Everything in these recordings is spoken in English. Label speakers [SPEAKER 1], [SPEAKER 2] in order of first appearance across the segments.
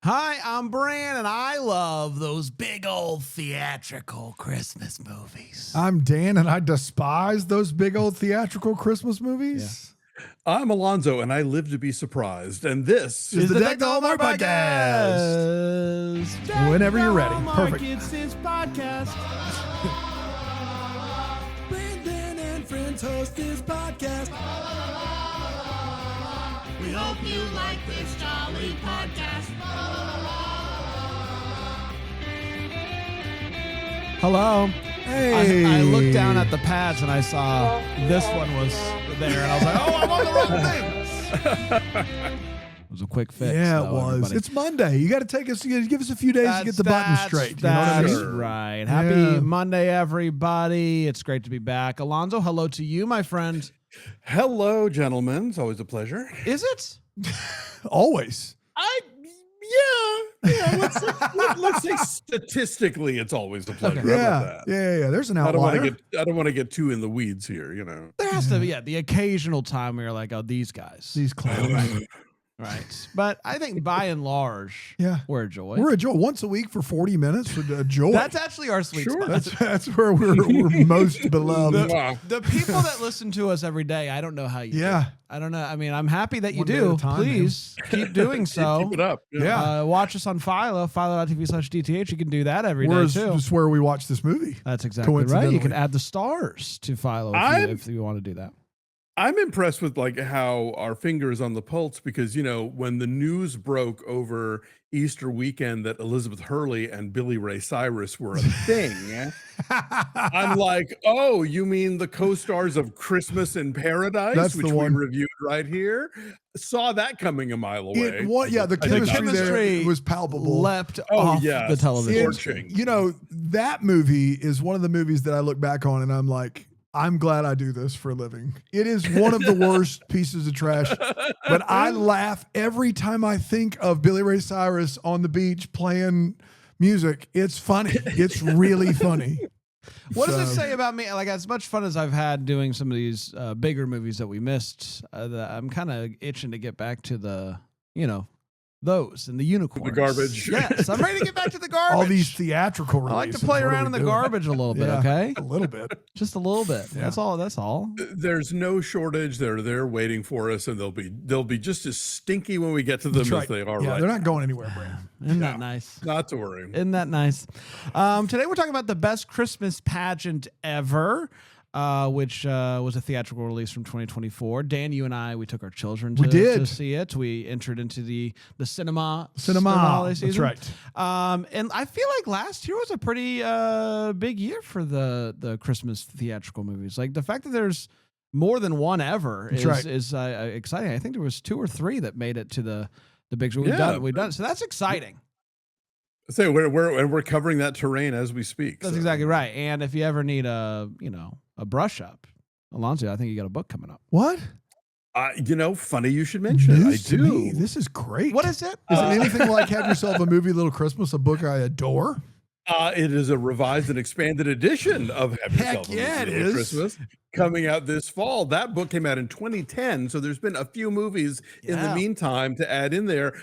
[SPEAKER 1] Hi, I'm Bran, and I love those big old theatrical Christmas movies.
[SPEAKER 2] I'm Dan, and I despise those big old theatrical Christmas movies.
[SPEAKER 3] I'm Alonso, and I live to be surprised. And this
[SPEAKER 2] Is the Deck the Hallmark podcast. Whenever you're ready. Perfect.
[SPEAKER 1] It's this podcast.
[SPEAKER 4] Brandon and friends host this podcast. We hope you like this jolly podcast.
[SPEAKER 1] Hello.
[SPEAKER 2] Hey.
[SPEAKER 1] I looked down at the pads and I saw this one was there, and I was like, "Oh, I'm on the wrong thing." It was a quick fix.
[SPEAKER 2] Yeah, it
[SPEAKER 1] though,
[SPEAKER 2] was.
[SPEAKER 1] everybody.
[SPEAKER 2] It's Monday. You got to take us. You gotta give us a few days to get the buttons straight. You know what I
[SPEAKER 1] That's
[SPEAKER 2] mean?
[SPEAKER 1] right. Happy Monday, everybody. It's great to be back. Alonso, hello to you, my friend.
[SPEAKER 3] hello, gentlemen. It's always a pleasure.
[SPEAKER 1] Is it?
[SPEAKER 2] Always.
[SPEAKER 3] Let's say statistically, it's always a pleasure.
[SPEAKER 1] Okay.
[SPEAKER 3] How
[SPEAKER 2] Yeah.
[SPEAKER 3] about that?
[SPEAKER 2] Yeah. There's an
[SPEAKER 3] I don't
[SPEAKER 2] outlier.
[SPEAKER 3] want to get too in the weeds here. You know.
[SPEAKER 1] There has to be, the occasional time where you're like, oh, these guys.
[SPEAKER 2] These clowns.
[SPEAKER 1] Right. But I think by and large,
[SPEAKER 2] Yeah.
[SPEAKER 1] we're a joy.
[SPEAKER 2] We're a joy. Once a week for 40 minutes. A joy.
[SPEAKER 1] That's actually our sweet
[SPEAKER 3] Sure.
[SPEAKER 1] spot.
[SPEAKER 2] That's where we're most beloved.
[SPEAKER 3] Wow.
[SPEAKER 1] The people that listen to us every day, I don't know how you do.
[SPEAKER 2] Yeah.
[SPEAKER 1] I don't know. I mean, I'm happy that you
[SPEAKER 2] One day
[SPEAKER 1] do.
[SPEAKER 2] at a time,
[SPEAKER 1] Please keep doing so.
[SPEAKER 3] Keep it up.
[SPEAKER 2] Yeah.
[SPEAKER 1] Watch us on philo.tv/DTH. You can do that every day
[SPEAKER 2] Where's
[SPEAKER 1] too.
[SPEAKER 2] just where we watch this movie.
[SPEAKER 1] That's exactly right. You
[SPEAKER 2] Coincidentally.
[SPEAKER 1] can add the stars to Philo if you want to do that.
[SPEAKER 3] I'm impressed with like how our finger is on the pulse because, you know, when the news broke over Easter weekend that Elizabeth Hurley and Billy Ray Cyrus were a thing, I'm like, oh, you mean the co-stars of Christmas in Paradise,
[SPEAKER 2] That's
[SPEAKER 3] which
[SPEAKER 2] the
[SPEAKER 3] we
[SPEAKER 2] one.
[SPEAKER 3] reviewed right here? Saw that coming a mile away.
[SPEAKER 2] The
[SPEAKER 3] I think
[SPEAKER 2] chemistry there was palpable.
[SPEAKER 1] Leapt
[SPEAKER 3] Oh,
[SPEAKER 1] off
[SPEAKER 3] yes.
[SPEAKER 1] the television.
[SPEAKER 3] Scorching.
[SPEAKER 2] You know, that movie is one of the movies that I look back on and I'm like, I'm glad I do this for a living. It is one of the worst pieces of trash, but I laugh every time I think of Billy Ray Cyrus on the beach playing music. It's funny. It's really funny.
[SPEAKER 1] What does it say about me? Like, as much fun as I've had doing some of these bigger movies that we missed, I'm kind of itching to get back to the, those and the unicorns.
[SPEAKER 3] The garbage.
[SPEAKER 1] Yes, I'm ready to get back to the garbage.
[SPEAKER 2] All these theatrical
[SPEAKER 1] I like
[SPEAKER 2] releases.
[SPEAKER 1] to play
[SPEAKER 2] What are
[SPEAKER 1] around
[SPEAKER 2] we
[SPEAKER 1] in the
[SPEAKER 2] doing?
[SPEAKER 1] garbage a little bit,
[SPEAKER 2] Yeah,
[SPEAKER 1] okay?
[SPEAKER 2] a little bit.
[SPEAKER 1] Just a little bit.
[SPEAKER 2] Yeah.
[SPEAKER 1] That's all.
[SPEAKER 3] There's no shortage. They're there waiting for us, and they'll be just as stinky when we get to them
[SPEAKER 2] That's right.
[SPEAKER 3] as they are
[SPEAKER 2] Yeah,
[SPEAKER 3] right.
[SPEAKER 2] they're not going anywhere, Brandon.
[SPEAKER 1] Isn't that nice?
[SPEAKER 3] Not to worry.
[SPEAKER 1] Isn't that nice? Today we're talking about the best Christmas pageant ever, which was a theatrical release from 2024. Dan, you and I, we took our children to see it. We entered into the cinema holiday
[SPEAKER 2] That's
[SPEAKER 1] season.
[SPEAKER 2] right.
[SPEAKER 1] And I feel like last year was a pretty big year for the Christmas theatrical movies. Like the fact that there's more than one ever is exciting. I think there was 2 or 3 that made it to the big show. We've done. So that's exciting.
[SPEAKER 3] So we're covering that terrain as we speak.
[SPEAKER 1] That's
[SPEAKER 3] so.
[SPEAKER 1] exactly right. And if you ever need a brush up, Alonso, I think you got a book coming up.
[SPEAKER 2] What?
[SPEAKER 3] Funny you should mention it. I
[SPEAKER 2] News to
[SPEAKER 3] do.
[SPEAKER 2] me. This is great.
[SPEAKER 1] What is it?
[SPEAKER 2] Is it anything like Have Yourself a Movie Little Christmas, a book I adore?
[SPEAKER 3] It is a revised and expanded edition of Have Yourself a
[SPEAKER 2] yeah,
[SPEAKER 3] Movie
[SPEAKER 2] it
[SPEAKER 3] Little
[SPEAKER 2] is.
[SPEAKER 3] Christmas coming out this fall. That book came out in 2010, so there's been a few movies in the meantime to add in there,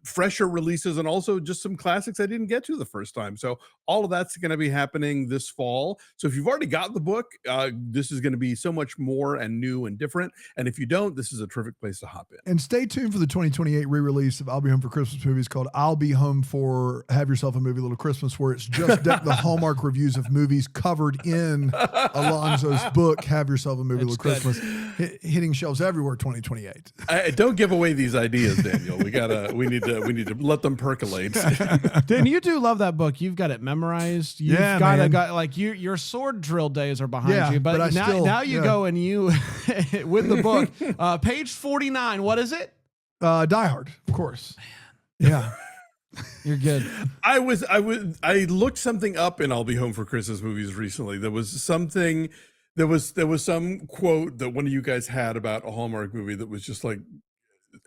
[SPEAKER 3] fresher releases, and also just some classics I didn't get to the first time. So all of that's going to be happening this fall. So if you've already got the book, this is going to be so much more and new and different. And if you don't, this is a terrific place to hop in.
[SPEAKER 2] And stay tuned for the 2028 re-release of I'll Be Home for Christmas movies called I'll Be Home for Have Yourself a Movie Little Christmas, where it's just the Hallmark reviews of movies covered in Alonso's book, Have Yourself a Movie Little Christmas, hitting shelves everywhere 2028.
[SPEAKER 3] Don't give away these ideas, Daniel. We need to let them percolate.
[SPEAKER 1] Dan, you do love that book. You've got it memorized. You've your sword drill days are behind you. But now you go and you with the book, page 49. What is it?
[SPEAKER 2] Die Hard, of course. Yeah.
[SPEAKER 1] You're good.
[SPEAKER 3] I looked something up in I'll Be Home for Christmas movies recently. There was some quote that one of you guys had about a Hallmark movie that was just like,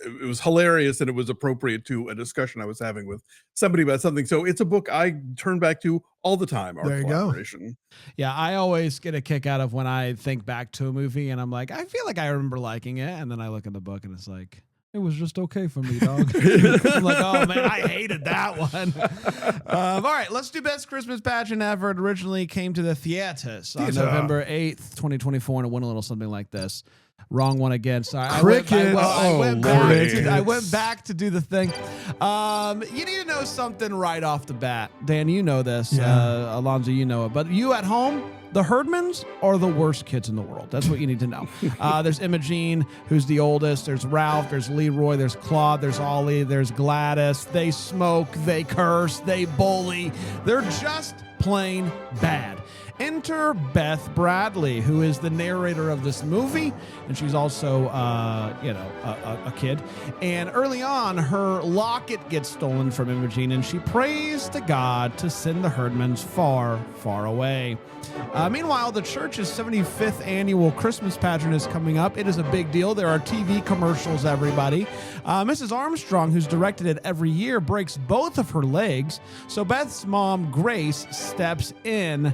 [SPEAKER 3] it was hilarious and it was appropriate to a discussion I was having with somebody about something. So it's a book I turn back to all the time. Our
[SPEAKER 2] There you
[SPEAKER 3] collaboration.
[SPEAKER 1] Yeah, I always get a kick out of when I think back to a movie and I'm like, I feel like I remember liking it, and then I look in the book and it's like, It was just okay for me, dog. I'm like, oh man, I hated that one. All right, let's do best Christmas pageant ever. It originally came to the theaters on November 8th, 2024, and it went a little something like this. Wrong one again. Sorry. I went back to do the thing. You need to know something right off the bat. Dan, you know this.
[SPEAKER 2] Yeah.
[SPEAKER 1] Alonso, you know it. But you at home, the Herdmans are the worst kids in the world. That's what you need to know. There's Imogene, who's the oldest. There's Ralph. There's Leroy. There's Claude. There's Ollie. There's Gladys. They smoke. They curse. They bully. They're just plain bad. Enter Beth Bradley, who is the narrator of this movie, and she's also, a kid. And early on, her locket gets stolen from Imogene, and she prays to God to send the Herdmans far, far away. Meanwhile, the church's 75th annual Christmas pageant is coming up. It is a big deal. There are TV commercials, everybody. Mrs. Armstrong, who's directed it every year, breaks both of her legs, so Beth's mom, Grace, steps in.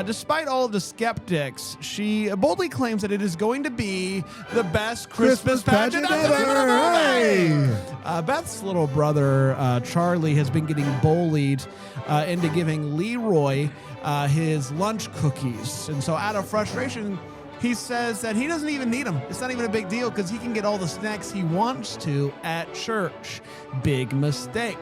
[SPEAKER 1] Despite all of the skeptics, she boldly claims that it is going to be the best Christmas pageant ever. Beth's little brother, Charlie, has been getting bullied into giving Leroy his lunch cookies. And so out of frustration, he says that he doesn't even need them. It's not even a big deal because he can get all the snacks he wants to at church. Big mistake.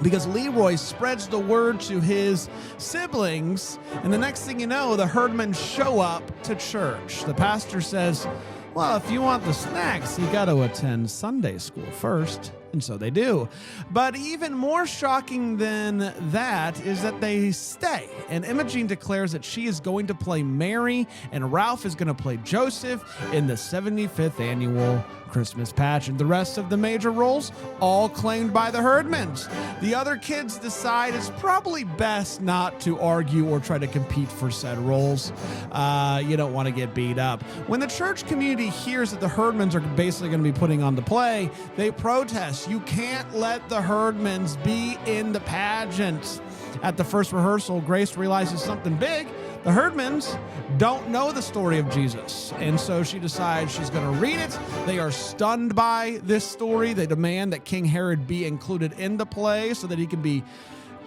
[SPEAKER 1] Because Leroy spreads the word to his siblings, and the next thing you know, the Herdmans show up to church. The pastor says, well, if you want the snacks, you got to attend Sunday school first. And so they do. But even more shocking than that is that they stay. And Imogene declares that she is going to play Mary and Ralph is going to play Joseph in the 75th annual Christmas pageant. The rest of the major roles, all claimed by the Herdmans. The other kids decide it's probably best not to argue or try to compete for said roles. You don't want to get beat up. When the church community hears that the Herdmans are basically going to be putting on the play, they protest. You can't let the Herdmans be in the pageant. At the first rehearsal, Grace realizes something big. The Herdmans don't know the story of Jesus, and so she decides she's going to read it. They are stunned by this story. They demand that King Herod be included in the play so that he can be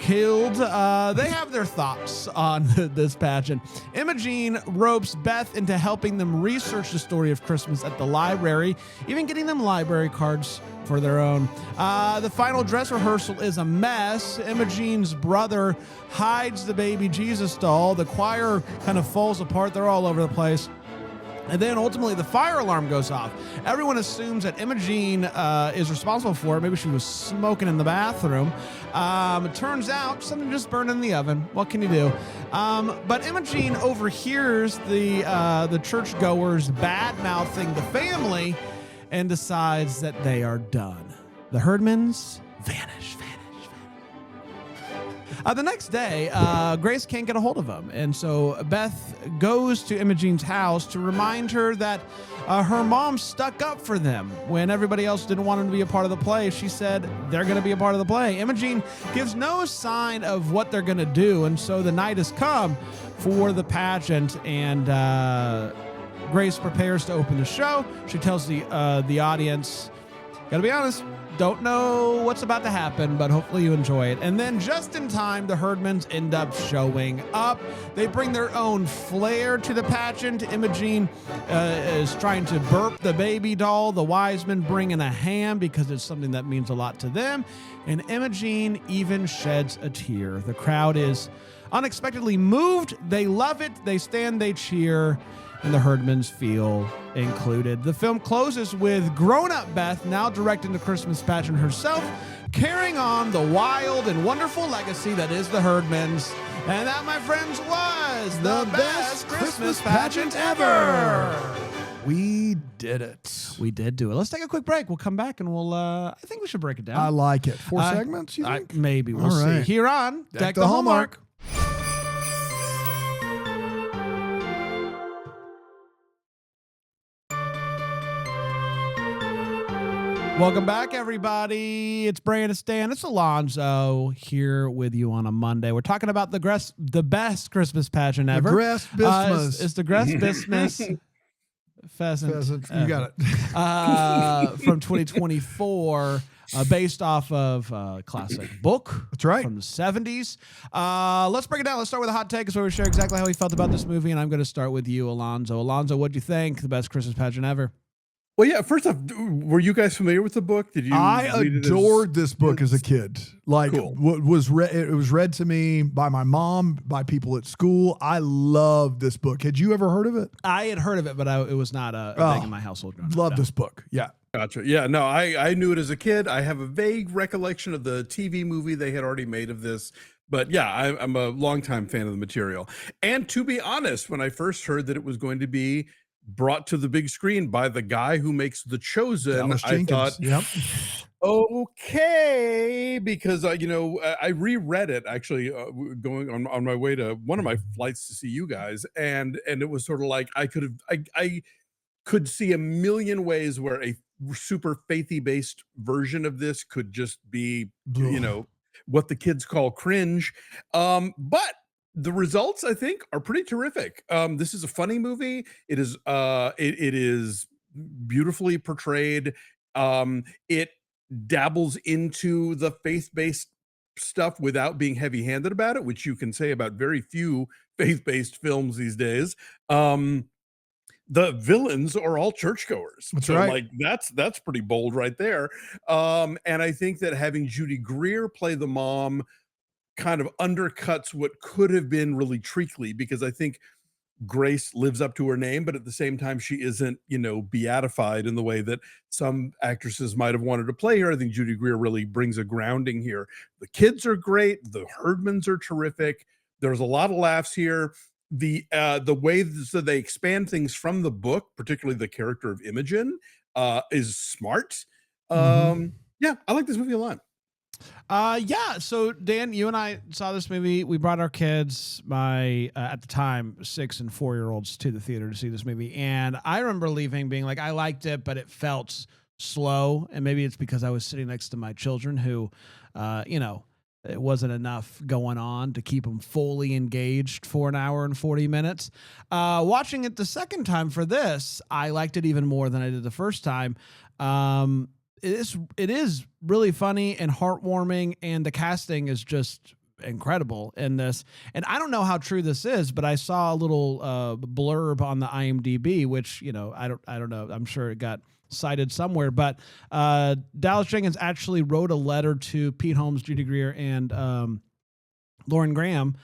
[SPEAKER 1] killed. They have their thoughts on this pageant. Imogene ropes Beth into helping them research the story of Christmas at the library, even getting them library cards for their own. The final dress rehearsal is a mess. Imogene's brother hides the baby Jesus doll. The choir kind of falls apart. They're all over the place. And then ultimately the fire alarm goes off. Everyone assumes that Imogene is responsible for it. Maybe she was smoking in the bathroom. It turns out something just burned in the oven. What can you do? But Imogene overhears the churchgoers bad-mouthing the family and decides that they are done. The Herdmans vanish. The next day, Grace can't get a hold of him, and so Beth goes to Imogene's house to remind her that her mom stuck up for them when everybody else didn't want them to be a part of the play. She said they're going to be a part of the play. Imogene gives no sign of what they're going to do, and so the night has come for the pageant, and Grace prepares to open the show. She tells the audience, gotta be honest, don't know what's about to happen, but hopefully you enjoy it. And then just in time, the Herdmans end up showing up. They bring their own flair to the pageant. Imogene is trying to burp the baby doll. The wise men bring in a ham because it's something that means a lot to them. And Imogene even sheds a tear. The crowd is unexpectedly moved. They love it. They stand, they cheer, and the Herdmans feel included. The film closes with grown-up Beth, now directing the Christmas pageant herself, carrying on the wild and wonderful legacy that is the Herdmans. And that, my friends, was the best Christmas pageant ever.
[SPEAKER 2] We did it.
[SPEAKER 1] We did do it. Let's take a quick break. We'll come back and we'll, I think we should break it down.
[SPEAKER 2] I like it. 4 segments, you think?
[SPEAKER 1] Maybe. We'll
[SPEAKER 2] All
[SPEAKER 1] see.
[SPEAKER 2] right.
[SPEAKER 1] Here on Deck the Hallmark. Welcome back, everybody. It's Brandon Stan. It's Alonso here with you on a Monday. We're talking about the best Christmas pageant ever.
[SPEAKER 2] The Gress Bismuth.
[SPEAKER 1] It's the Gress Bismuth.
[SPEAKER 2] Pheasant. You got it.
[SPEAKER 1] From 2024, based off of a classic book.
[SPEAKER 2] That's right.
[SPEAKER 1] From the 70s. Let's break it down. Let's start with a hot take, so we share exactly how we felt about this movie, and I'm going to start with you, Alonso. Alonso, what do you think? The best Christmas pageant ever.
[SPEAKER 3] Well, yeah. First off, were you guys familiar with the book? Did you?
[SPEAKER 2] I adored this book as a kid. Like,
[SPEAKER 3] Cool.
[SPEAKER 2] it was read to me by my mom, by people at school. I loved this book. Had you ever heard of it?
[SPEAKER 1] I had heard of it, but it was not a thing in my household.
[SPEAKER 2] Love this book. Yeah.
[SPEAKER 3] Gotcha. Yeah, no, I knew it as a kid. I have a vague recollection of the TV movie they had already made of this. But yeah, I'm a longtime fan of the material. And to be honest, when I first heard that it was going to be brought to the big screen by the guy who makes The Chosen, I thought,
[SPEAKER 2] yep.
[SPEAKER 3] Okay, because I reread it actually going on my way to one of my flights to see you guys, and it was sort of like I could see a million ways where a super faithy based version of this could just be what the kids call cringe, but the results, I think, are pretty terrific. This is a funny movie. It is it is beautifully portrayed. It dabbles into the faith-based stuff without being heavy-handed about it, which you can say about very few faith-based films these days. The villains are all churchgoers.
[SPEAKER 2] That's
[SPEAKER 3] so
[SPEAKER 2] right.
[SPEAKER 3] Like that's pretty bold right there. And I think that having Judy Greer play the mom kind of undercuts what could have been really treacly, because I think Grace lives up to her name, but at the same time, she isn't, beatified in the way that some actresses might have wanted to play her. I think Judy Greer really brings a grounding here. The kids are great. The Herdmans are terrific. There's a lot of laughs here. The way that they expand things from the book, particularly the character of Imogen, is smart. Yeah, I like this movie a lot.
[SPEAKER 1] Yeah. So Dan, you and I saw this movie. We brought our kids, my at the time 6 and 4-year-olds, to the theater to see this movie, and I remember leaving being like, I liked it, but it felt slow, and maybe it's because I was sitting next to my children who, it wasn't enough going on to keep them fully engaged for an hour and 40 minutes. Watching it the second time for this, I liked it even more than I did the first time. It is really funny and heartwarming, and the casting is just incredible in this. And I don't know how true this is, but I saw a little blurb on the IMDb, which I don't know. I'm sure it got cited somewhere, but Dallas Jenkins actually wrote a letter to Pete Holmes, Judy Greer, and Lauren Graham,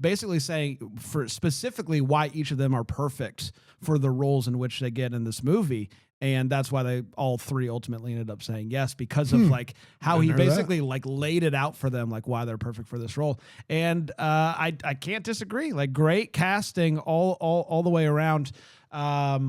[SPEAKER 1] basically saying for specifically why each of them are perfect for the roles in which they get in this movie. And that's why they all three ultimately ended up saying yes, because of like how he basically like laid it out for them, like why they're perfect for this role. And I can't disagree. Like, great casting all the way around,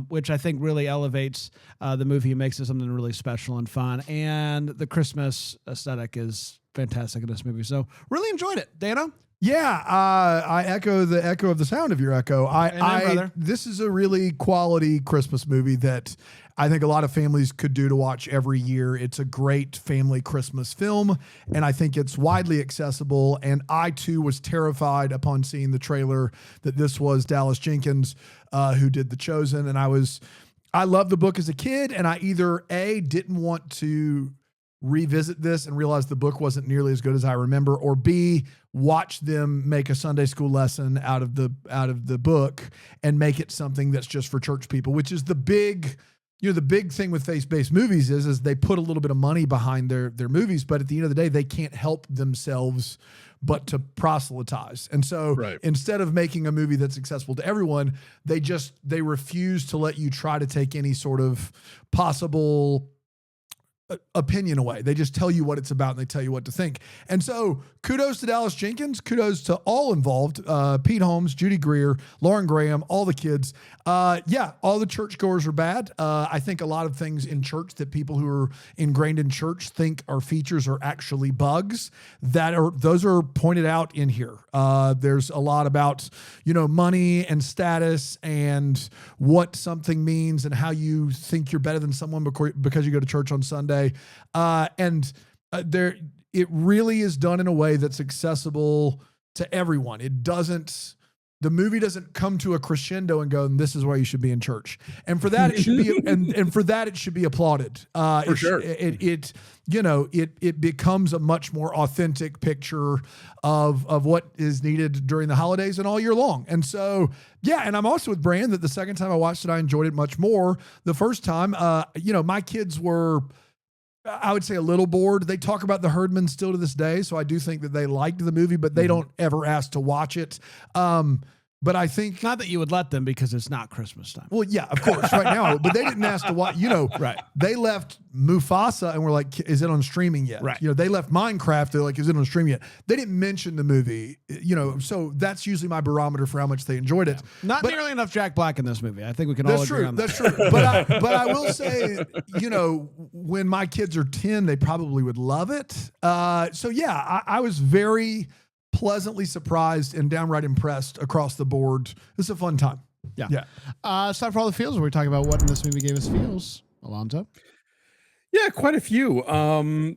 [SPEAKER 1] which I think really elevates the movie and makes it something really special and fun. And the Christmas aesthetic is fantastic in this movie. So really enjoyed it. Dano?
[SPEAKER 2] Yeah, I echo the echo of the sound of your echo. This is a really quality Christmas movie that I think a lot of families could do to watch every year. It's a great family Christmas film, and I think it's widely accessible. And I too was terrified upon seeing the trailer that this was Dallas Jenkins who did The Chosen. And I loved the book as a kid, and I either didn't want to revisit this and realize the book wasn't nearly as good as I remember, or B, watch them make a Sunday school lesson out of the book and make it something that's just for church people, which is the big thing with faith-based movies is they put a little bit of money behind their movies, but at the end of the day, they can't help themselves but to proselytize. And so instead of making a movie that's accessible to everyone, they refuse to let you try to take any sort of possible opinion away. They just tell you what it's about and they tell you what to think. And so kudos to Dallas Jenkins, kudos to all involved, Pete Holmes, Judy Greer, Lauren Graham, all the kids. All the churchgoers are bad. I think a lot of things in church that people who are ingrained in church think are features are actually bugs. Those are pointed out in here. There's a lot about, money and status and what something means and how you think you're better than someone because you go to church on Sunday. It really is done in a way that's accessible to everyone. It doesn't The movie doesn't come to a crescendo and go, this is why you should be in church. And for that, it should be, and for that, it should be applauded.
[SPEAKER 3] For sure.
[SPEAKER 2] It becomes a much more authentic picture of what is needed during the holidays and all year long. And so, yeah. And I'm also with Brand that the second time I watched it, I enjoyed it much more. The first time, my kids were, I would say, a little bored. They talk about the Herdman still to this day. So I do think that they liked the movie, but they don't ever ask to watch it. But I think
[SPEAKER 1] not that you would let them because it's not Christmas time.
[SPEAKER 2] Well, yeah, of course, right now. But they didn't ask to watch.
[SPEAKER 1] Right.
[SPEAKER 2] They left Mufasa and were like, "Is it on streaming yet?"
[SPEAKER 1] Right.
[SPEAKER 2] They left Minecraft. They're like, "Is it on streaming yet?" They didn't mention the movie. So that's usually my barometer for how much they enjoyed it.
[SPEAKER 1] Not nearly enough Jack Black in this movie. I think we can all agree on that.
[SPEAKER 2] That's true. But I will say, when my kids are 10, they probably would love it. So yeah, I was very pleasantly surprised and downright impressed across the board. It's a fun time.
[SPEAKER 1] Yeah. It's time for all the feels where we talk about what in this movie gave us feels. Alonso?
[SPEAKER 3] Yeah, quite a few. I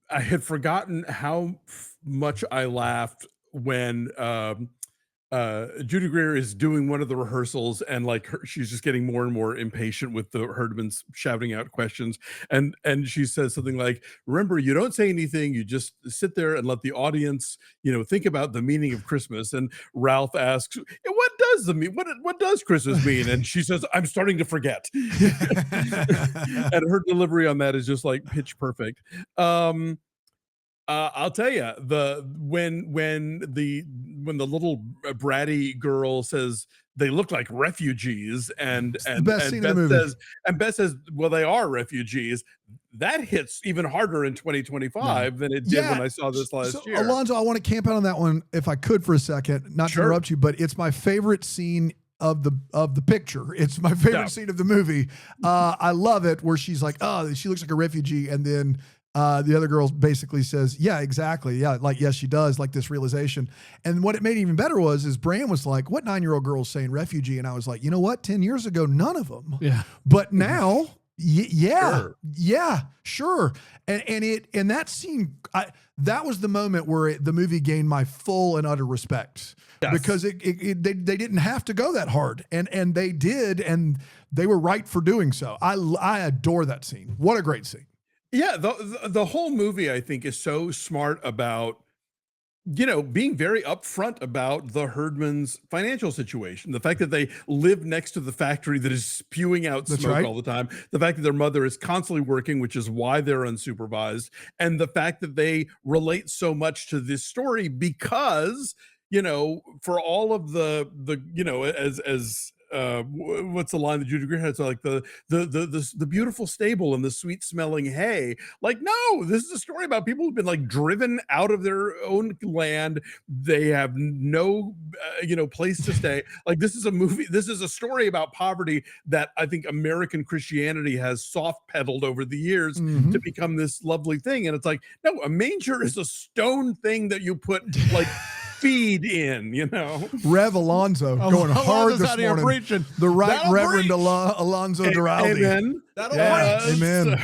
[SPEAKER 3] had forgotten how much I laughed when Judy Greer is doing one of the rehearsals, and she's just getting more and more impatient with the Herdmans shouting out questions, and she says something like, "Remember, you don't say anything, you just sit there and let the audience, think about the meaning of Christmas." And Ralph asks, what does Christmas mean? And she says, "I'm starting to forget." And her delivery on that is just like pitch perfect. I'll tell you, when the little bratty girl says they look like refugees, and
[SPEAKER 2] best scene in the movie.
[SPEAKER 3] Beth says, "Well, they are refugees." That hits even harder in 2025 than it did when I saw this last year.
[SPEAKER 2] Alonso, I want to camp out on that one if I could for a second, not to interrupt you, but it's my favorite scene of the picture. It's my favorite scene of the movie. I love it where she's like, "Oh, she looks like a refugee," and then the other girl basically says, "Yeah, exactly. Yeah, yes, she does." Like this realization. And what it made even better is Bran was like, "What 9-year-old girl is saying refugee?" And I was like, you know what? 10 years ago, none of them.
[SPEAKER 1] Yeah.
[SPEAKER 2] But now, sure. And that scene, that was the moment where the movie gained my full and utter respect. Yes. Because they didn't have to go that hard, and they did, and they were right for doing so. I adore that scene. What a great scene.
[SPEAKER 3] Yeah, the whole movie, I think, is so smart about, being very upfront about the Herdman's financial situation. The fact that they live next to the factory that is spewing out smoke all the time. The fact that their mother is constantly working, which is why they're unsupervised. And the fact that they relate so much to this story because, for all of the as what's the line that Judy Greer has, like the beautiful stable and the sweet smelling hay. Like, no, this is a story about people who've been driven out of their own land. They have no place to stay. Like, this is a story about poverty that I think American Christianity has soft pedaled over the years to become this lovely thing. And it's like, no, a manger is a stone thing that you put feed in,
[SPEAKER 2] Rev Alonso going hard this morning. The Right Reverend Alonso Duralde.
[SPEAKER 3] Amen.
[SPEAKER 2] Amen.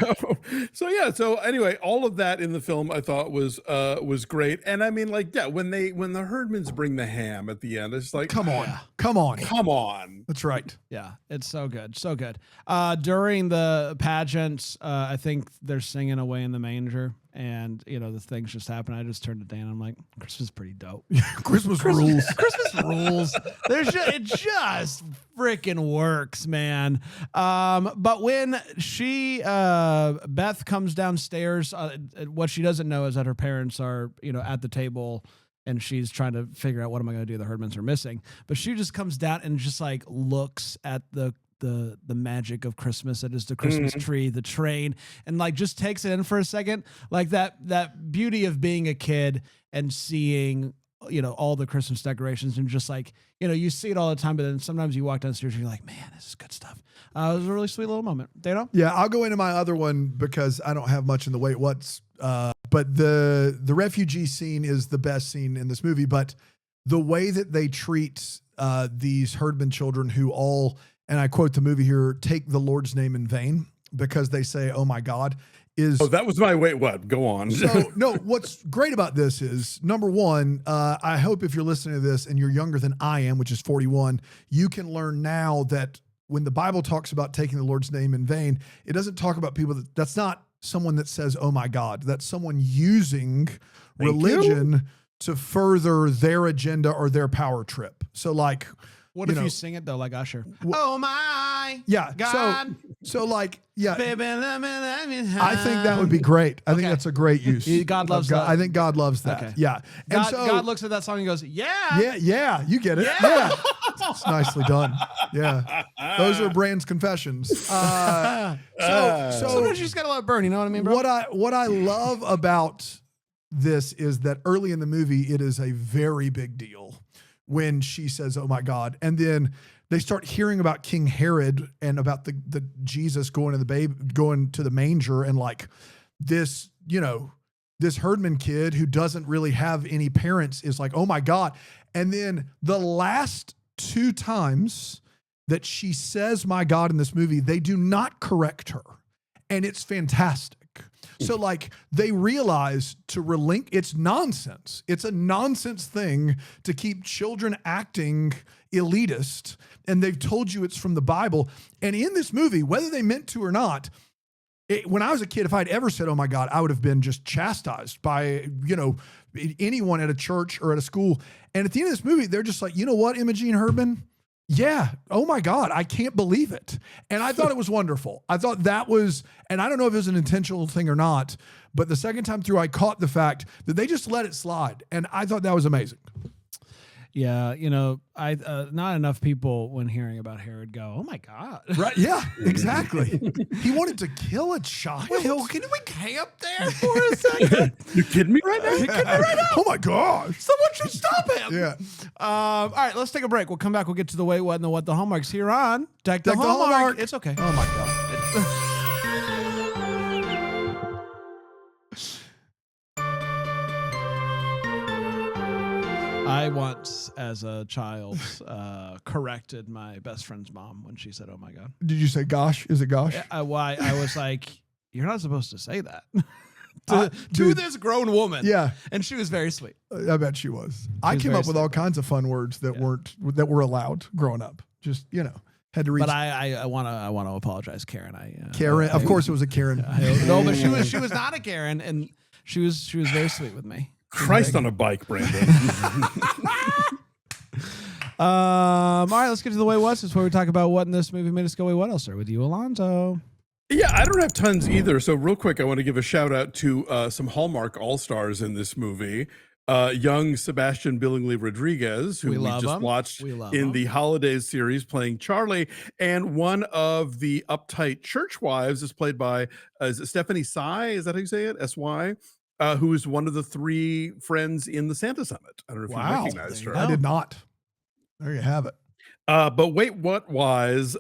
[SPEAKER 3] So anyway, all of that in the film I thought was great. And I mean, when the Herdmans bring the ham at the end, it's like,
[SPEAKER 2] come on.
[SPEAKER 3] That's
[SPEAKER 2] right.
[SPEAKER 1] Yeah, it's so good, so good. During the pageant, I think they're singing "Away in the Manger," and the things just happen. I just turned to Dan. I'm like, Christmas is pretty dope.
[SPEAKER 2] Christmas rules.
[SPEAKER 1] Christmas rules. It just freaking works, man. But when Beth comes downstairs, what she doesn't know is that her parents are, at the table, and she's trying to figure out what am I going to do. The Herdmans are missing, but she just comes down and just looks at the magic of Christmas. That is the Christmas tree, the train, and just takes it in for a second, like that beauty of being a kid and seeing all the Christmas decorations, and just you see it all the time, but then sometimes you walk downstairs and you're like, man, this is good stuff. It was a really sweet little moment. Dano?
[SPEAKER 2] Yeah, I'll go into my other one because I don't have much in the way what's but the refugee scene is the best scene in this movie. But the way that they treat these Herdman children who all, and I quote the movie here, take the Lord's name in vain because they say, "Oh my God," is
[SPEAKER 3] that was my wait. What? Go on.
[SPEAKER 2] so no. What's great about this is number one. I hope if you're listening to this and you're younger than I am, which is 41, you can learn now that when the Bible talks about taking the Lord's name in vain, it doesn't talk about people that's not someone that says, "Oh my God," that's someone using religion to further their agenda or their power trip. So like,
[SPEAKER 1] what if you sing it though, like Usher? Oh my,
[SPEAKER 2] yeah.
[SPEAKER 1] God.
[SPEAKER 2] So like, yeah.
[SPEAKER 1] Baby, let me
[SPEAKER 2] I think that would be great. I think that's a great use.
[SPEAKER 1] God loves
[SPEAKER 2] that.
[SPEAKER 1] that.
[SPEAKER 2] I think God loves that.
[SPEAKER 1] Okay.
[SPEAKER 2] Yeah. And
[SPEAKER 1] God looks at that song and goes, yeah.
[SPEAKER 2] Yeah. You get it. Yeah. It's nicely done. Yeah. Those are Brand's confessions. So
[SPEAKER 1] sometimes you just gotta let it burn. You know what I mean, bro?
[SPEAKER 2] What I love about this is that early in the movie, it is a very big deal when she says, "Oh my God," and then they start hearing about King Herod and about the Jesus going to the manger, and like this, this herdman kid who doesn't really have any parents is like, "Oh my God," and then the last 2 times that she says "my God" in this movie, they do not correct her, and it's fantastic. So like they realize it's nonsense. It's a nonsense thing to keep children acting elitist. And they've told you it's from the Bible. And in this movie, whether they meant to or not, when I was a kid, if I'd ever said, "Oh my God," I would have been just chastised by, anyone at a church or at a school. And at the end of this movie, they're just like, "You know what, Imogene Herdman? Yeah. Oh my God. I can't believe it." And I thought it was wonderful. I thought that was, and I don't know if it was an intentional thing or not, but the second time through, I caught the fact that they just let it slide. And I thought that was amazing.
[SPEAKER 1] Yeah, not enough people when hearing about Herod go, "Oh my God!"
[SPEAKER 2] Right? Yeah, exactly. He wanted to kill a child.
[SPEAKER 1] Wait, can we camp there for a second?
[SPEAKER 3] You kidding me right now?
[SPEAKER 2] Oh my gosh!
[SPEAKER 1] Someone should stop him.
[SPEAKER 2] Yeah.
[SPEAKER 1] All right, let's take a break. We'll come back. We'll get to the wait, what, and the what the hallmarks here on Deck the Hallmark. It's okay.
[SPEAKER 2] Oh my God.
[SPEAKER 1] I once, as a child, corrected my best friend's mom when she said, "Oh my God."
[SPEAKER 2] Did you say gosh? Is it gosh?
[SPEAKER 1] I was like, "You're not supposed to say that." to this grown woman.
[SPEAKER 2] Yeah.
[SPEAKER 1] And she was very sweet.
[SPEAKER 2] I bet she was. I came up with all kinds of fun words that were allowed growing up. Just, had to reach.
[SPEAKER 1] But I want to apologize, Karen.
[SPEAKER 2] Karen, of course it was a Karen.
[SPEAKER 1] No, but she was not a Karen, and she was very sweet with me.
[SPEAKER 3] Christ on a bike, Brandon.
[SPEAKER 1] All right, let's get to the way what's. This is where we talk about what in this movie made us go, "Wait, what else?" Start with you, Alonso.
[SPEAKER 3] Yeah, I don't have tons either. So real quick, I want to give a shout out to some Hallmark All-Stars in this movie. Young Sebastian Billingsley Rodriguez, who we just watched in the Holidays series playing Charlie. And one of the uptight church wives is played by is it Stephanie Sy? Is that how you say it? S-Y? Who is one of the 3 friends in the Santa Summit. I don't know if you recognized her.
[SPEAKER 2] I did not. There you have it.
[SPEAKER 3] But wait, what wise?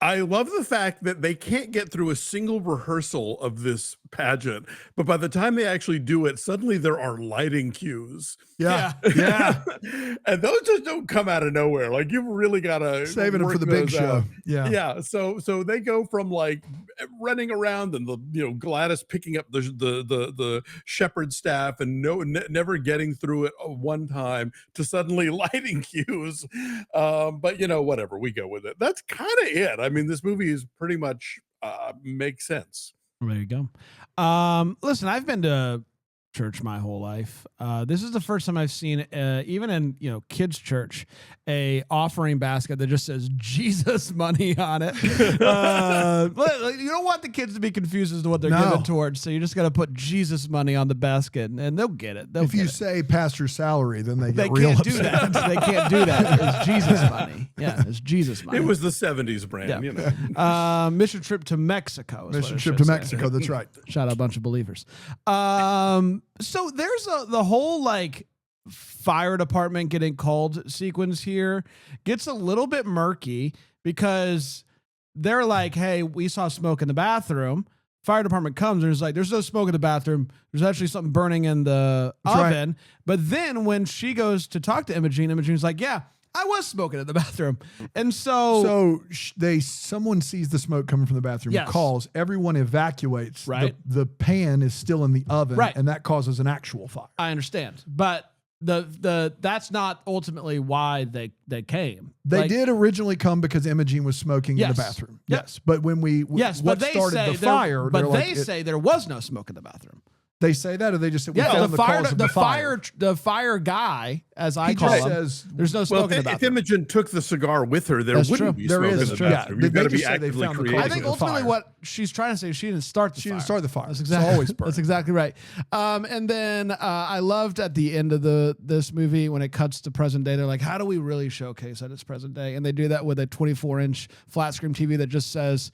[SPEAKER 3] I love the fact that they can't get through a single rehearsal of this pageant, but by the time they actually do it, suddenly there are lighting cues.
[SPEAKER 2] Yeah.
[SPEAKER 3] And those just don't come out of nowhere. Like you've really got to
[SPEAKER 2] saving them for the big show.
[SPEAKER 3] Yeah. So they go from like running around and Gladys picking up the shepherd staff and never getting through it one time to suddenly lighting cues. But whatever, we go with it. That's kind of it. I mean, this movie is pretty much makes sense.
[SPEAKER 1] There you go. Listen, I've been to church my whole life. This is the first time I've seen, even in kids' church, a offering basket that just says Jesus money on it. But you don't want the kids to be confused as to what they're giving towards, so you just got to put Jesus money on the basket, and they'll get it.
[SPEAKER 2] If you say pastor's salary, then they get
[SPEAKER 1] real
[SPEAKER 2] upset.
[SPEAKER 1] Do that. They can't do that. It's Jesus money. Yeah, it's Jesus money.
[SPEAKER 3] It was the 70s brand.
[SPEAKER 1] Mission trip to Mexico.
[SPEAKER 2] Mission trip to Mexico. That's right.
[SPEAKER 1] Shout out a bunch of believers. So there's the whole like fire department getting called sequence here gets a little bit murky because they're like, "Hey, we saw smoke in the bathroom." Fire department comes and it's like, "There's no smoke in the bathroom. There's actually something burning in the oven." Right. But then when she goes to talk to Imogene's like, "Yeah, I was smoking in the bathroom, and so
[SPEAKER 2] someone sees the smoke coming from the bathroom,
[SPEAKER 1] Yes.
[SPEAKER 2] calls, everyone evacuates.
[SPEAKER 1] Right.
[SPEAKER 2] The pan is still in the oven,
[SPEAKER 1] Right.
[SPEAKER 2] and that causes an actual fire.
[SPEAKER 1] I understand, but that's not ultimately why they came.
[SPEAKER 2] They
[SPEAKER 1] Like,
[SPEAKER 2] did originally come because Imogene was smoking in
[SPEAKER 1] Yes.
[SPEAKER 2] the bathroom.
[SPEAKER 1] Yep.
[SPEAKER 2] Yes, but when we
[SPEAKER 1] Yes,
[SPEAKER 2] what
[SPEAKER 1] but they
[SPEAKER 2] started
[SPEAKER 1] say
[SPEAKER 2] the fire,
[SPEAKER 1] but
[SPEAKER 2] they're
[SPEAKER 1] they
[SPEAKER 2] like,
[SPEAKER 1] say there was no smoke in the bathroom.
[SPEAKER 2] they say that, or they just said we
[SPEAKER 1] Yeah,
[SPEAKER 2] found
[SPEAKER 1] the
[SPEAKER 2] cause of the fire.
[SPEAKER 1] the fire guy, as I
[SPEAKER 2] He
[SPEAKER 1] call
[SPEAKER 2] just
[SPEAKER 1] him,
[SPEAKER 2] says,
[SPEAKER 1] there's no
[SPEAKER 3] Well,
[SPEAKER 1] smoke in the
[SPEAKER 3] if
[SPEAKER 1] bathroom.
[SPEAKER 3] Imogen took the cigar with her, there
[SPEAKER 1] That's
[SPEAKER 3] wouldn't
[SPEAKER 1] true.
[SPEAKER 3] be
[SPEAKER 2] There
[SPEAKER 3] smoke
[SPEAKER 2] is,
[SPEAKER 3] in the
[SPEAKER 2] true. Yeah.
[SPEAKER 3] bathroom.
[SPEAKER 2] They
[SPEAKER 3] You've got to
[SPEAKER 2] just
[SPEAKER 3] be
[SPEAKER 2] say they
[SPEAKER 3] actively
[SPEAKER 2] found the
[SPEAKER 3] creating
[SPEAKER 1] I
[SPEAKER 2] cause
[SPEAKER 1] think
[SPEAKER 2] of the
[SPEAKER 1] ultimately
[SPEAKER 2] fire.
[SPEAKER 1] what she's trying to say, she didn't start the
[SPEAKER 2] She
[SPEAKER 1] fire.
[SPEAKER 2] didn't start the fire.
[SPEAKER 1] That's
[SPEAKER 2] It's
[SPEAKER 1] exactly
[SPEAKER 2] always burnt.
[SPEAKER 1] That's exactly right. And then I loved at the end of this movie when it cuts to present day. They're like, how do we really showcase that it's present day? And they do that with a 24-inch flat screen TV that just says.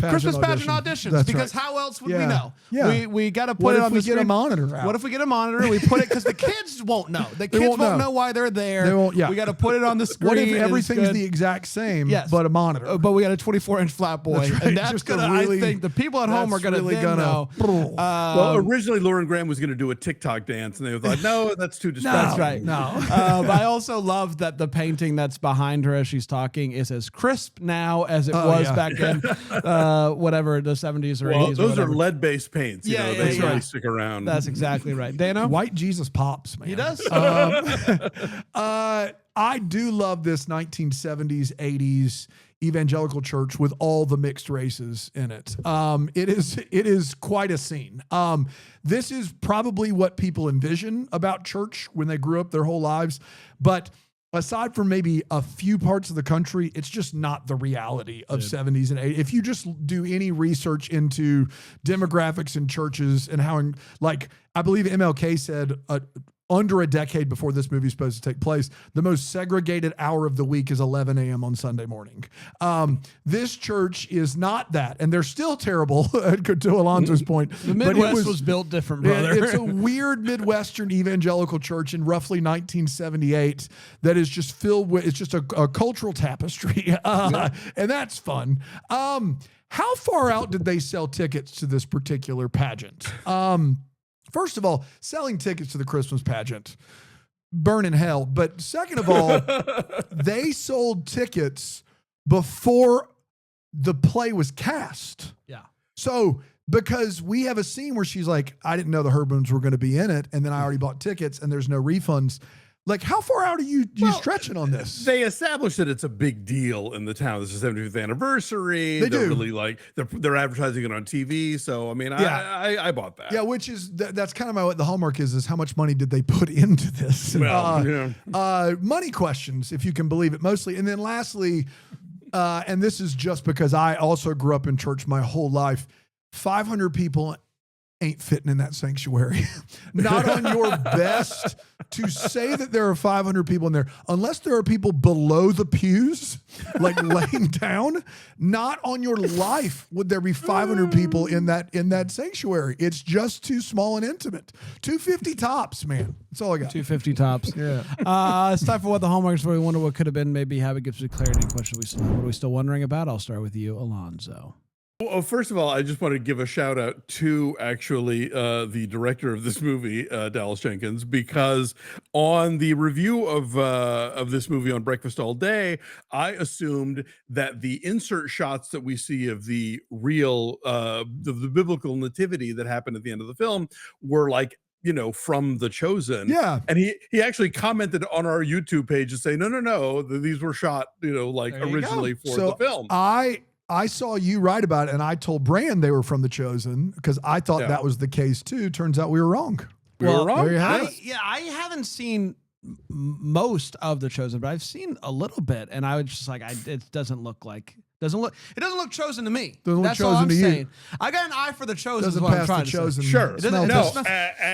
[SPEAKER 1] Christmas pageant auditions,
[SPEAKER 2] That's
[SPEAKER 1] because
[SPEAKER 2] right.
[SPEAKER 1] how else would we
[SPEAKER 2] Yeah.
[SPEAKER 1] know?
[SPEAKER 2] Yeah.
[SPEAKER 1] We got to put
[SPEAKER 2] What
[SPEAKER 1] it
[SPEAKER 2] if
[SPEAKER 1] on
[SPEAKER 2] we
[SPEAKER 1] the
[SPEAKER 2] get a
[SPEAKER 1] screen.
[SPEAKER 2] monitor out?
[SPEAKER 1] What if we get a monitor? We put it because the kids won't know. The kids
[SPEAKER 2] won't
[SPEAKER 1] won't
[SPEAKER 2] know.
[SPEAKER 1] know why they're there.
[SPEAKER 2] They won't- yeah.
[SPEAKER 1] We got to put it on the screen.
[SPEAKER 2] What if
[SPEAKER 1] and it's
[SPEAKER 2] everything's
[SPEAKER 1] good.
[SPEAKER 2] the exact same,
[SPEAKER 1] Yes.
[SPEAKER 2] but a monitor?
[SPEAKER 1] But we got a 24-inch flat boy,
[SPEAKER 2] That's right.
[SPEAKER 1] and that's
[SPEAKER 2] Just a
[SPEAKER 1] gonna.
[SPEAKER 2] really-
[SPEAKER 1] I think the people at home are
[SPEAKER 2] that's
[SPEAKER 1] gonna
[SPEAKER 2] really
[SPEAKER 1] then
[SPEAKER 2] gonna-
[SPEAKER 1] know.
[SPEAKER 3] Well, originally Lauren Graham was going to do a TikTok dance, and they thought, no, that's too distracting.
[SPEAKER 1] That's right.
[SPEAKER 2] No.
[SPEAKER 1] But I also love that the painting that's behind her as she's talking is as crisp now as it was
[SPEAKER 2] yeah.
[SPEAKER 1] back in whatever the 70s or 80s.
[SPEAKER 3] Well,
[SPEAKER 1] or
[SPEAKER 3] those are
[SPEAKER 1] whatever.
[SPEAKER 3] lead-based paints. You
[SPEAKER 1] Yeah,
[SPEAKER 3] know,
[SPEAKER 1] yeah,
[SPEAKER 3] they
[SPEAKER 1] yeah.
[SPEAKER 3] really stick around.
[SPEAKER 1] That's exactly right. Dano,
[SPEAKER 2] White Jesus pops, man.
[SPEAKER 1] he does.
[SPEAKER 2] I do love this 1970s, 80s evangelical church with all the mixed races in it. It is quite a scene. This is probably what people envision about church when they grew up their whole lives, but aside from maybe a few parts of the country, it's just not the reality of 70s and 80s. If you just do any research into demographics in churches and how, like, I believe MLK said under a decade before this movie is supposed to take place, the most segregated hour of the week is 11 a.m. on Sunday morning. This church is not that, and they're still terrible, to Alonso's point.
[SPEAKER 1] The Midwest was built different, brother.
[SPEAKER 2] It's a weird Midwestern evangelical church in roughly 1978 that is just filled with, it's just a cultural tapestry, and that's fun. How far out did they sell tickets to this particular pageant? First of all, selling tickets to the Christmas pageant, burn in hell. But second of all, they sold tickets before the play was cast.
[SPEAKER 1] Yeah.
[SPEAKER 2] So, because we have a scene where she's like, I didn't know the Hermans were going to be in it, and then I already bought tickets, and there's no refunds. Like, how far out are you stretching on this?
[SPEAKER 3] They established that it's a big deal in the town. This is the 75th anniversary.
[SPEAKER 2] They
[SPEAKER 3] They're
[SPEAKER 2] do.
[SPEAKER 3] really like they're advertising it on TV. So I mean,
[SPEAKER 2] Yeah.
[SPEAKER 3] I bought that.
[SPEAKER 2] Yeah, which is that's kind of what the hallmark is how much money did they put into this?
[SPEAKER 3] Well,
[SPEAKER 2] Money questions, if you can believe it, mostly. And then lastly, and this is just because I also grew up in church my whole life, 500 people ain't fitting in that sanctuary. Not on your best to say that there are 500 people in there, unless there are people below the pews, like laying down. Not on your life would there be 500 people in that sanctuary. It's just too small and intimate. 250 tops, man. That's all I got.
[SPEAKER 1] 250 tops.
[SPEAKER 2] Yeah.
[SPEAKER 1] It's time for what the hallmarks were. We wonder what could have been. Maybe have it gives us clarity and questions we still have. What are we still wondering about? I'll start with you, Alonso.
[SPEAKER 3] Well, first of all, I just want to give a shout out to actually the director of this movie, Dallas Jenkins, because on the review of this movie on Breakfast All Day, I assumed that the insert shots that we see of the real the biblical nativity that happened at the end of the film were like, you know, from The Chosen.
[SPEAKER 2] Yeah.
[SPEAKER 3] And he actually commented on our YouTube page to say, no, these were shot, you know, like
[SPEAKER 1] There you
[SPEAKER 3] originally for
[SPEAKER 2] So
[SPEAKER 3] the film.
[SPEAKER 2] I saw you write about it, and I told Brand they were from The Chosen because I thought that was the case too. Turns out we were wrong.
[SPEAKER 3] We were wrong.
[SPEAKER 2] There you have it.
[SPEAKER 1] I haven't seen most of The Chosen, but I've seen a little bit, and I was just like, it doesn't look Chosen to me.
[SPEAKER 2] Doesn't look
[SPEAKER 1] That's all
[SPEAKER 2] Chosen
[SPEAKER 1] I'm
[SPEAKER 2] to you.
[SPEAKER 1] saying. I got an eye for The Chosen.
[SPEAKER 2] Doesn't
[SPEAKER 1] is what I'm
[SPEAKER 2] pass
[SPEAKER 1] trying
[SPEAKER 2] The
[SPEAKER 1] to say.
[SPEAKER 2] Chosen.
[SPEAKER 3] Sure.
[SPEAKER 1] It doesn't-
[SPEAKER 2] smell
[SPEAKER 1] it
[SPEAKER 2] test.
[SPEAKER 1] doesn't-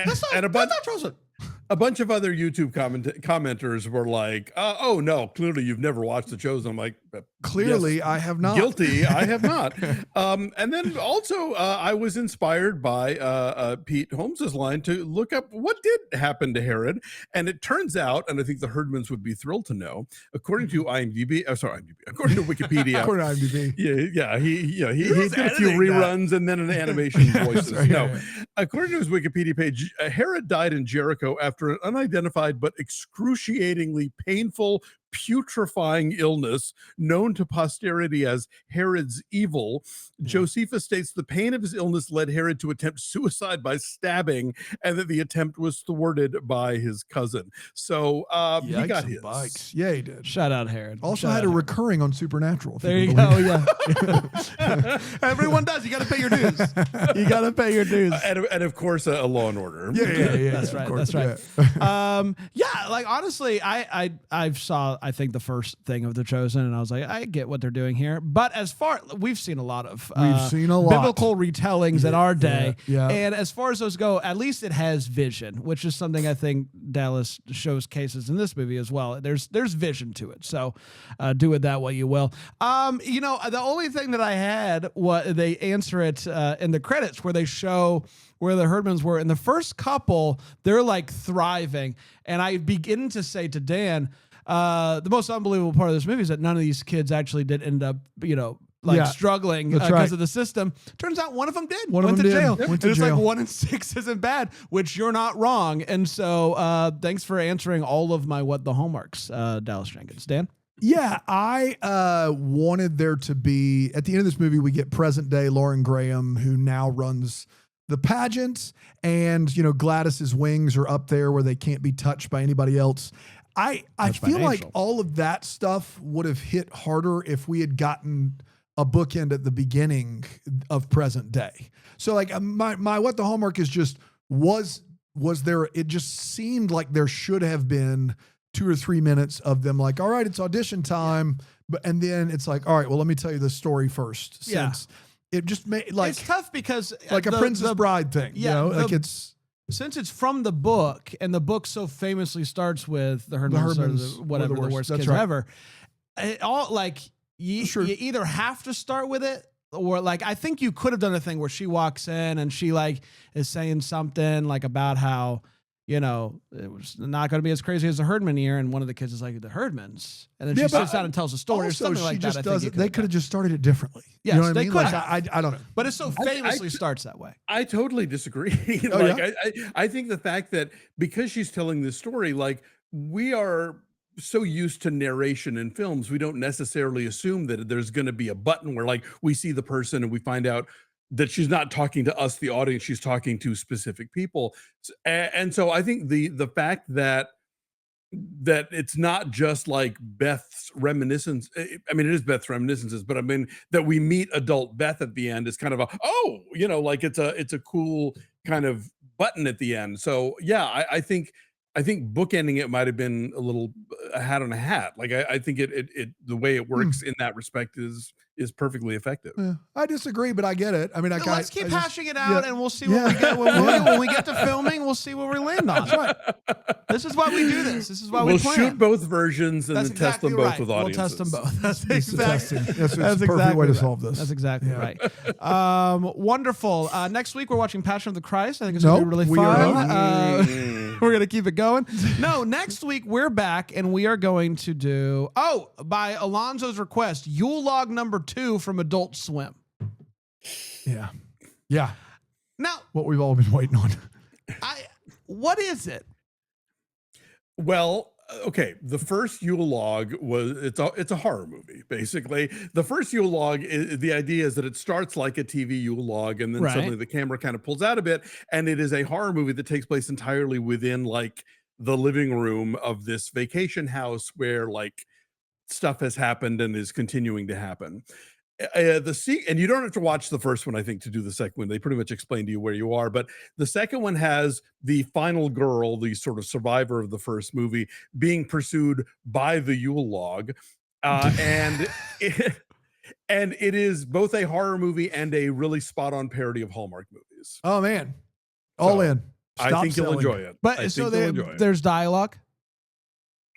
[SPEAKER 1] That's not,
[SPEAKER 3] and a
[SPEAKER 1] that's
[SPEAKER 3] bunch,
[SPEAKER 1] not Chosen.
[SPEAKER 3] a bunch of other YouTube commenters were like, "Oh no, clearly you've never watched The Chosen." I'm like,
[SPEAKER 2] Clearly,
[SPEAKER 3] yes,
[SPEAKER 2] I have not.
[SPEAKER 3] guilty. I have not. And then also, I was inspired by Pete Holmes's line to look up what did happen to Herod, and it turns out, and I think the Herdmans would be thrilled to know, according to IMDb, according to Wikipedia,
[SPEAKER 2] According to IMDb.
[SPEAKER 3] he did a few reruns and then an animation voices.
[SPEAKER 2] right,
[SPEAKER 3] No,
[SPEAKER 2] yeah.
[SPEAKER 3] according to his Wikipedia page, Herod died in Jericho after after an unidentified but excruciatingly painful, putrefying illness known to posterity as Herod's evil. Josephus states the pain of his illness led Herod to attempt suicide by stabbing, and that the attempt was thwarted by his cousin. So he got his.
[SPEAKER 2] Bikes. Yeah, he did.
[SPEAKER 1] Shout out Herod.
[SPEAKER 2] Also
[SPEAKER 1] Shout
[SPEAKER 2] had
[SPEAKER 1] out
[SPEAKER 2] a
[SPEAKER 1] Herod.
[SPEAKER 2] recurring on Supernatural.
[SPEAKER 1] There you go. Yeah. Everyone does. You got to pay your dues. You got to pay your dues.
[SPEAKER 3] And of course, a Law and Order.
[SPEAKER 2] Yeah.
[SPEAKER 1] That's right.
[SPEAKER 2] Course,
[SPEAKER 1] That's right. Yeah. Like honestly, I saw I think the first thing of The Chosen, and I was like, I get what they're doing here. But as far we've seen a lot of biblical retellings in our day, and as far as those go, at least it has vision, which is something I think Dallas showcases in this movie as well. There's vision to it, so do it that way you will. The only thing that I had was they answer it in the credits where they show where the Herdmans were. In the first couple, they're like thriving, and I begin to say to Dan, the most unbelievable part of this movie is that none of these kids actually did end up, struggling because of the system. Turns out one of them did. Went to jail.
[SPEAKER 2] Went to
[SPEAKER 1] it's
[SPEAKER 2] jail.
[SPEAKER 1] like 1 in 6 isn't bad, which you're not wrong. And so thanks for answering all of my what the hallmarks, Dallas Jenkins. Dan?
[SPEAKER 2] Yeah, I wanted there to be, at the end of this movie, we get present day Lauren Graham, who now runs the pageant, and, Gladys's wings are up there where they can't be touched by anybody else. I feel like all of that stuff would have hit harder if we had gotten a bookend at the beginning of present day. So like my what the hallmark is just was there, it just seemed like there should have been 2 or 3 minutes of them like, all right, it's audition time. And then it's like, all right, well, let me tell you the story first. Since it just made like,
[SPEAKER 1] it's tough because
[SPEAKER 2] like a Princess Bride thing,
[SPEAKER 1] since it's from the book, and the book so famously starts with the Herdmans, whatever the worst kids ever. It all like you either have to start with it, or like I think you could have done a thing where she walks in and she like is saying something like about how it was not going to be as crazy as the Herdman year, and one of the kids is like the Herdmans, and then she sits down and tells a story or something like that.
[SPEAKER 2] They could have just started it differently.
[SPEAKER 1] Yes,
[SPEAKER 2] you know what
[SPEAKER 1] they
[SPEAKER 2] I mean?
[SPEAKER 1] could.
[SPEAKER 2] Like, I don't know,
[SPEAKER 1] but it so famously starts that way.
[SPEAKER 3] I totally disagree. I think the fact that because she's telling this story, like we are so used to narration in films, we don't necessarily assume that there's going to be a button where like we see the person and we find out that she's not talking to us, the audience, she's talking to specific people. And so I think the fact that it's not just like Beth's reminiscence. I mean, it is Beth's reminiscences, but I mean that we meet adult Beth at the end is kind of like it's a cool kind of button at the end. So yeah, I think bookending it might have been a little a hat on a hat. Like I think it the way it works in that respect is perfectly effective.
[SPEAKER 2] Yeah, I disagree, but I get it. I mean,
[SPEAKER 1] let's keep hashing it out, and we'll see what we get when we get to filming. We'll see what we land on. That's right. This is why we do this. This is why we plan.
[SPEAKER 3] We'll shoot both versions and then test them both with audiences.
[SPEAKER 1] We'll test them both. That's
[SPEAKER 2] exactly. That's the perfect way to solve this.
[SPEAKER 1] That's exactly right. Wonderful. Next week we're watching Passion of the Christ. I think it's going to be really fun. We're going to keep it going. No, next week we're back, and we are going to do by Alonso's request, Yule Log number 2 from Adult Swim.
[SPEAKER 2] Yeah.
[SPEAKER 1] Now,
[SPEAKER 2] what we've all been waiting on.
[SPEAKER 1] What is it?
[SPEAKER 3] Well, okay. The first Yule Log it's a horror movie, basically. The first Yule Log, the idea is that it starts like a TV Yule Log, and then suddenly the camera kind of pulls out a bit, and it is a horror movie that takes place entirely within like the living room of this vacation house where like stuff has happened and is continuing to happen. And you don't have to watch the first one, I think, to do the second one. They pretty much explain to you where you are. But the second one has the final girl, the sort of survivor of the first movie, being pursued by the Yule Log, and it is both a horror movie and a really spot-on parody of Hallmark movies.
[SPEAKER 2] Oh man, all in.
[SPEAKER 3] I think you'll enjoy it.
[SPEAKER 1] But so there's dialogue.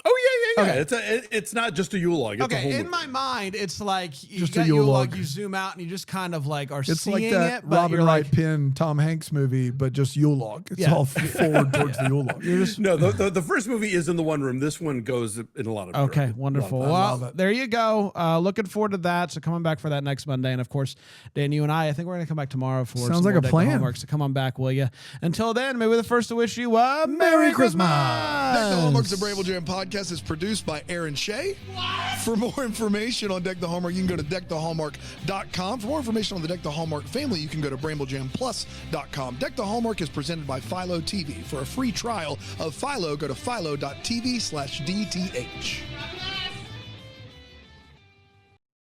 [SPEAKER 3] Oh yeah.
[SPEAKER 1] Okay.
[SPEAKER 3] It's not just a Yule log. It's a
[SPEAKER 1] Okay,
[SPEAKER 3] whole
[SPEAKER 1] in
[SPEAKER 3] movie.
[SPEAKER 1] my mind, it's like you
[SPEAKER 2] Just a
[SPEAKER 1] got
[SPEAKER 2] Yule
[SPEAKER 1] Yule
[SPEAKER 2] log.
[SPEAKER 1] log, you zoom out, and you just kind of like are
[SPEAKER 2] It's
[SPEAKER 1] seeing
[SPEAKER 2] like that
[SPEAKER 1] it, but
[SPEAKER 2] Robin
[SPEAKER 1] you're
[SPEAKER 2] Wright
[SPEAKER 1] like,
[SPEAKER 2] Penn Tom Hanks movie, but just Yule log. It's
[SPEAKER 1] Yeah.
[SPEAKER 2] all forward towards the Yule log.
[SPEAKER 1] you're just
[SPEAKER 3] No, the first movie is in the one room. This one goes in a lot of
[SPEAKER 1] okay,
[SPEAKER 3] directions.
[SPEAKER 1] wonderful.
[SPEAKER 2] love
[SPEAKER 1] Well,
[SPEAKER 2] it.
[SPEAKER 1] there you go. Looking forward to that. So coming back for that next Monday, and of course, Dan, you and I think we're gonna come back tomorrow for
[SPEAKER 2] Sounds
[SPEAKER 1] some
[SPEAKER 2] like
[SPEAKER 1] more
[SPEAKER 2] a
[SPEAKER 1] Deck the
[SPEAKER 2] plan.
[SPEAKER 1] Hallmark. So come on back, will you? Until then, maybe we're the first to wish you a Merry Christmas.
[SPEAKER 5] Deck the Hallmark's a Bramble Jam podcast is produced by Aaron Shea. For more information on Deck the Hallmark, you can go to deckthehallmark.com. For more information on the Deck the Hallmark family, you can go to bramblejamplus.com. Deck the Hallmark is presented by Philo TV. For a free trial of Philo, go to philo.tv/DTH.